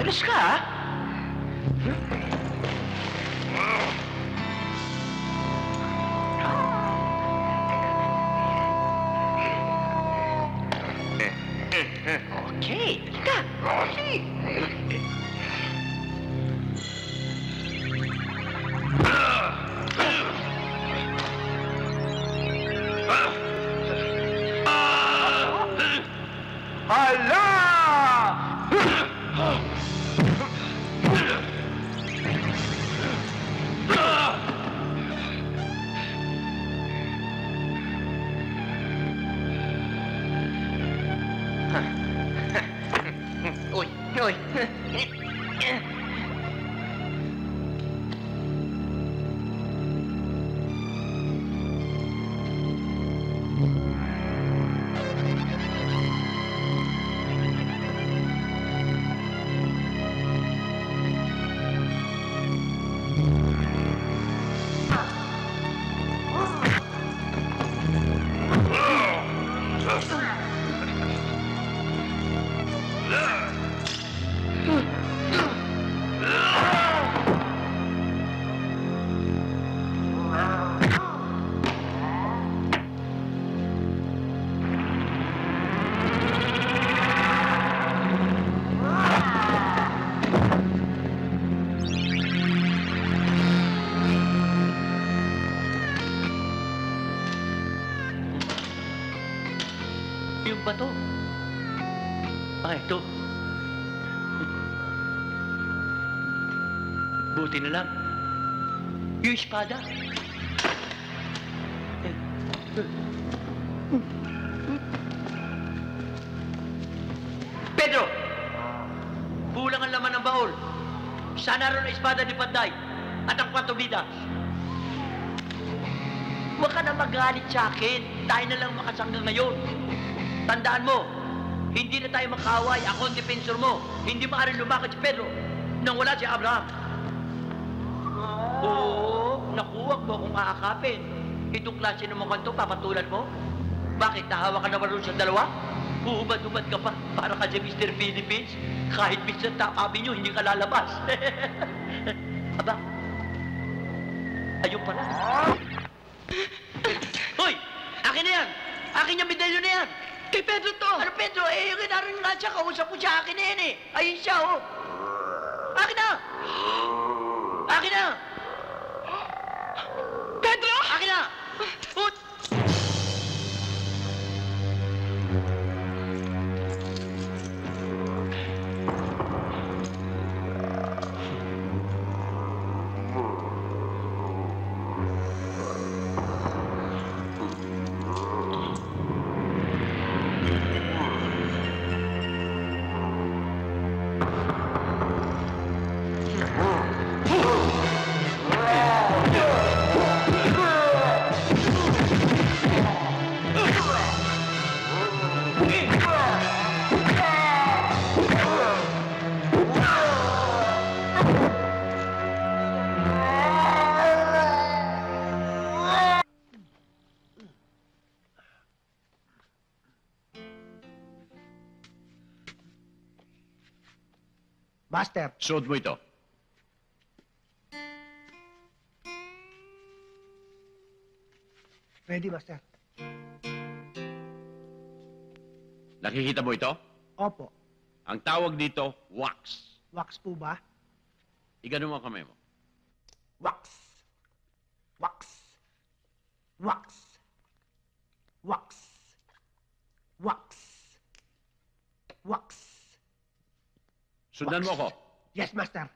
Madulas ka, ha? Okay, ika. Okay. Hala! Uy, uy. Yung bato. Ito. Buti na lang. Yung espada. Pedro! Kulang ang laman ng baul. Sana ron ang espada ni Panday at ang patubida. Huwag ka na magalit sa akin. Tayo na lang makasanggang ngayon. Tandaan mo, hindi na tayo makaway. Ako ang defensor mo. Hindi maaaring lumakad si Pedro nang wala si Abraham. Oo, nakuha mo akong aakapin. Itong klase ng mga kanto, papatulan mo? Bakit nahawa ka naman rin sa dalawa? Huhubad-hubad ka pa para ka si Mr. Philippines. Kahit minsan takabi nyo, hindi ka lalabas. Aba, ayun pala. Hoy! Akin na yan! Akin yung medalyo na yan! Kay Pedro to! Ano Pedro? Eh, yung kinaroon nga siya, kausap mo siya, akin na yan eh! Ayun siya, oh! Akin na! Akin na! Pedro! Akin na! Put! Master. Suot mo ito. Ready, Master. Nakikita mo ito? Opo. Ang tawag dito, wax. Wax po ba? Igano mo ang kamay mo. Wax. Wax. Wax. Wax. Wax. Wax. Sundan mo ako. Yes, Master.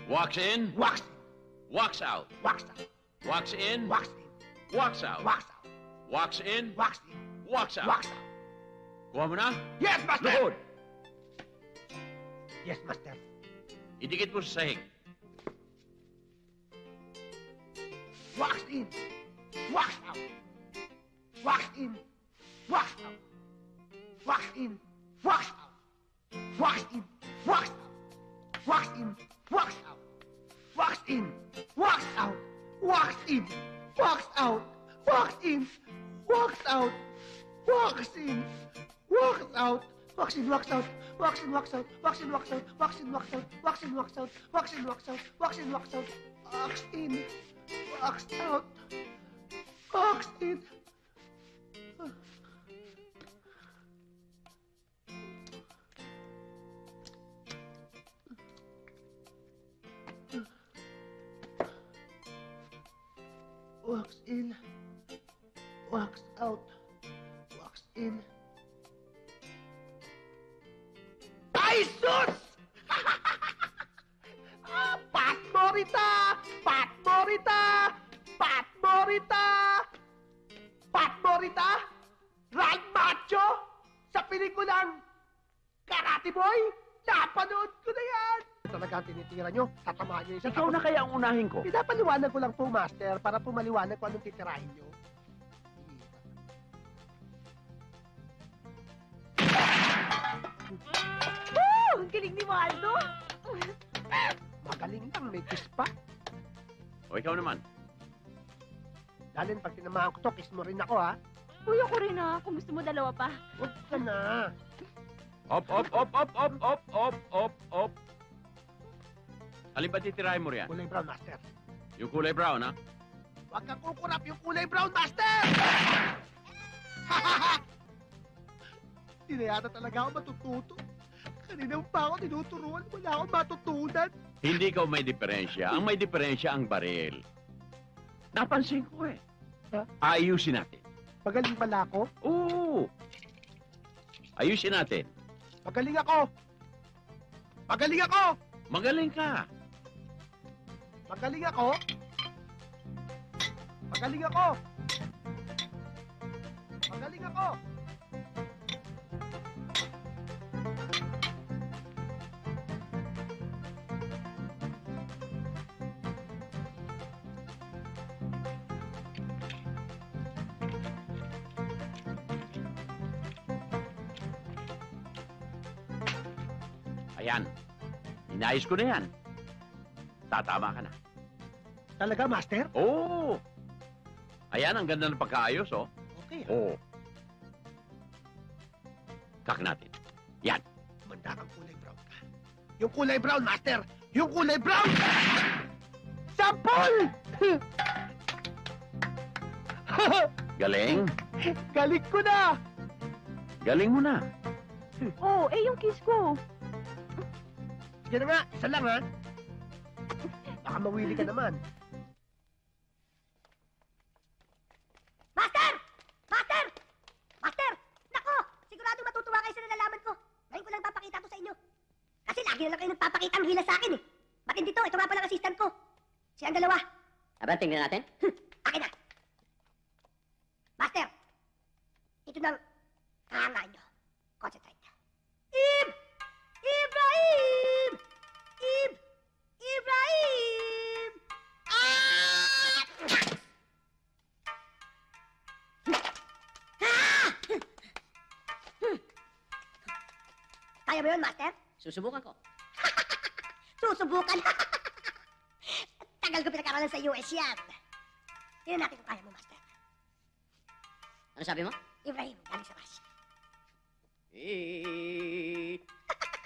Wax in, Wax. wax out. Wax out. Wax in, Wax in. wax out. Wax out. Wax in, Wax in. wax out. Wax out. Kuha mo na? Yes, Master. Lord! Yes, Master. Idikit mo sa sahig. Wax in. Wax out. Wax in. Wax out. Wax in. Wax out. Wax in. Wax out. Wax in. Wax out. Wax in. Wax out. Wax in. Wax out. Wax in. Wax out. Wax in. Wax out. Wax in, wax out. Wax in, wax out. Wax in, wax out. Wax in, wax out. Wax in, wax out. Wax in, wax out. Wax in, wax out. Wax in. Wax out. Wax in. Wax in. Wax out. Wax in. Ay, sus! Pat Morita! Pat Morita! Pat Morita! Pat Morita? Ralph Macho? Sa pelikulang Karate Boy? Napanood ko na yan! Talaga ang tinitira nyo, tatamaan nyo isa. Ikaw na kaya ang unahin ko. Pinapaliwanag ko lang po, Master, para po maliwanag ko anong titirahin nyo. Woo! Ang galing ni Waldo! Magaling lang, may kiss pa. O ikaw naman. Dalin, pag tinamahan ko to, kiss mo rin ako, ha? Uy, ako rin ah. Kung gusto mo dalawa pa. Huwag ka na. Op, op, op, op, op, op, op, op, op. Alin ba titirahin mo riyan? Kulay brown, Master. Yung kulay brown, ha? Huwag kang kukurap yung kulay brown, Master! Hindi na yata talaga ako matututo. Kanina pa ako tinuturuan, wala akong matutunan. Hindi ikaw may diferensya. Ang may diferensya ang baril. Napansin ko eh. Ha? Ayusin natin. Magaling pala ako. Oo. Ayusin natin. Magaling ako. Magaling ako. Magaling ka. Magaling ako. Magaling ako. Magaling ako. Ayan. Inayos ko na yan. Tatama ka na. Talaga, Master? Oo. Ayan, ang ganda ng pagkaayos, oh. Okay. Oo. Kak natin. Yan. Manda kang kulay brown ka. Yung kulay brown, Master! Yung kulay brown! Sampol! Galing. Galing ko na! Galing mo na. Oh, eh yung kiss ko. Sige na nga, isa lang ha. Baka mawili ka naman. Master! Master! Master! Nako! Sigurado matutuwa kayo sa nalalaman ko. Ngayon ko lang papakita to sa inyo. Kasi lagi na lang kayo nagpapakita ang hila sa akin eh. Matindi to, ito nga palang assistant ko. Siyang dalawa. Aba, tingnan natin. Akin na. Master! Ito nang kahangaan nyo. Concentrate. Ibrahim! Ibrahim! Ah! Kaya mo yun, Master? Susubukan ko. Susubukan. Tagal ko pinag-aralan sa US yan. Tingnan natin kung kaya mo, Master. Ano sabi mo? Ibrahim, galing sa Russia.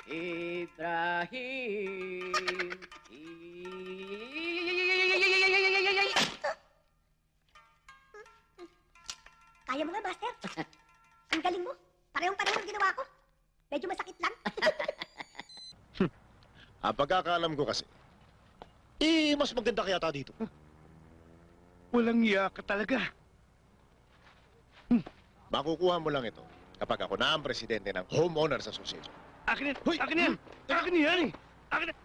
Ibrahim. Kaya mo nga, Master. Ang galing mo. Parehong-pareho ang ginawa ko. Medyo masakit lang. Ang pagkakaalam ko kasi, mas maganda kaya ta dito. Walang iya ka talaga. Makukuha mo lang ito kapag ako na ang presidente ng Homeowners Association. Akin yan! Hoy! Akin yan! Akin yan eh! Akin yan!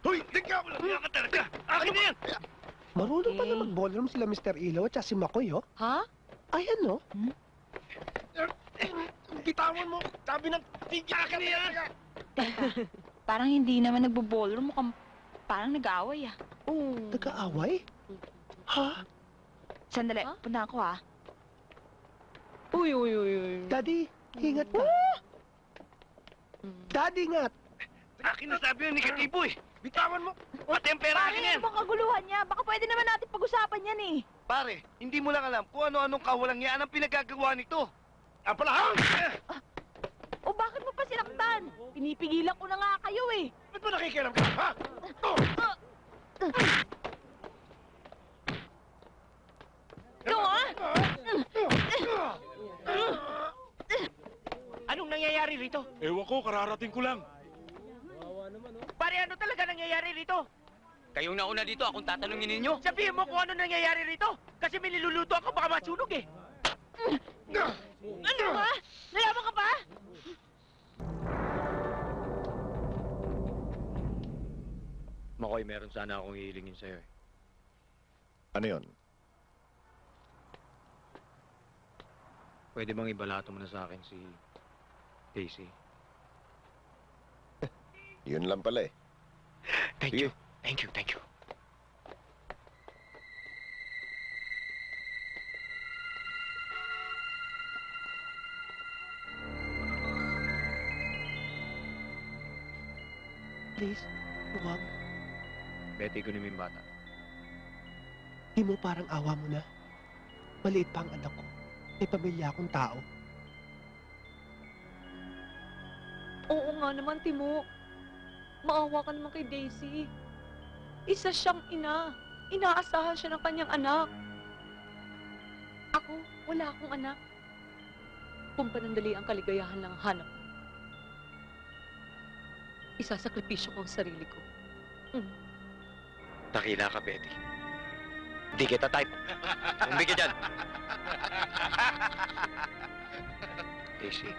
Hoy! Tingnan mo lang! Iya ka talaga! Akin yan! Marunong pa na mag-ballroom sila Mr. Ilaw at si Makoy, oh. Ha? Ayan, no? Bitawan mo! Sabi ng tigil ka niya! Parang hindi naman nagbo-ballroom. Mukhang parang nag-aaway ah. Nag-aaway? Ha? Sandali, punta ako ah. Uy. Daddy, ingat ka. Daddy, ingat! Akin na sabi yung negatibo eh. Bitawan mo. Pati ang pera akin yan. Ano bang kaguluhan niya? Baka pwede naman natin pag-usapan yan eh. Pare, hindi mo lang alam kung ano-anong kawalang yaan ang pinagagawa nito. Apalahan! O bakit mo pa sinaktan? Pinipigilan ko na nga kayo eh. Ba't mo nakikialam ka, ha? Ikaw ah! Anong nangyayari rito? Ewan ko, kararating ko lang. Pare, ano talaga nangyayari rito? Kayong nauna dito, akong tatanungin ninyo. Sabihin mo kung ano nangyayari rito. Kasi may niluluto ako, baka masunog eh. Ano ba? Nalaman ka pa? Makoy, meron sana akong hihilingin sa'yo eh. Ano yun? Pwede bang ibalato mo na sa akin si Daisy? Yun lang pala eh. Thank Sige. you. Thank you, thank you. Please, huwag. Betty, kunin mo yung bata. Di mo parang awa mo na. Maliit pa ang anak ko. May pamilya akong tao. Oo nga naman, Timo. Maawa ka naman kay Daisy. Isa siyang ina. Inaasahan siya ng kanyang anak. Ako, wala akong anak. Kung panandali ang kaligayahan lang ang hanap ko. Isasakripisyo ko ang sarili ko. Takila ka, Betty. Hindi kita type. Tumbi ka dyan. Daisy.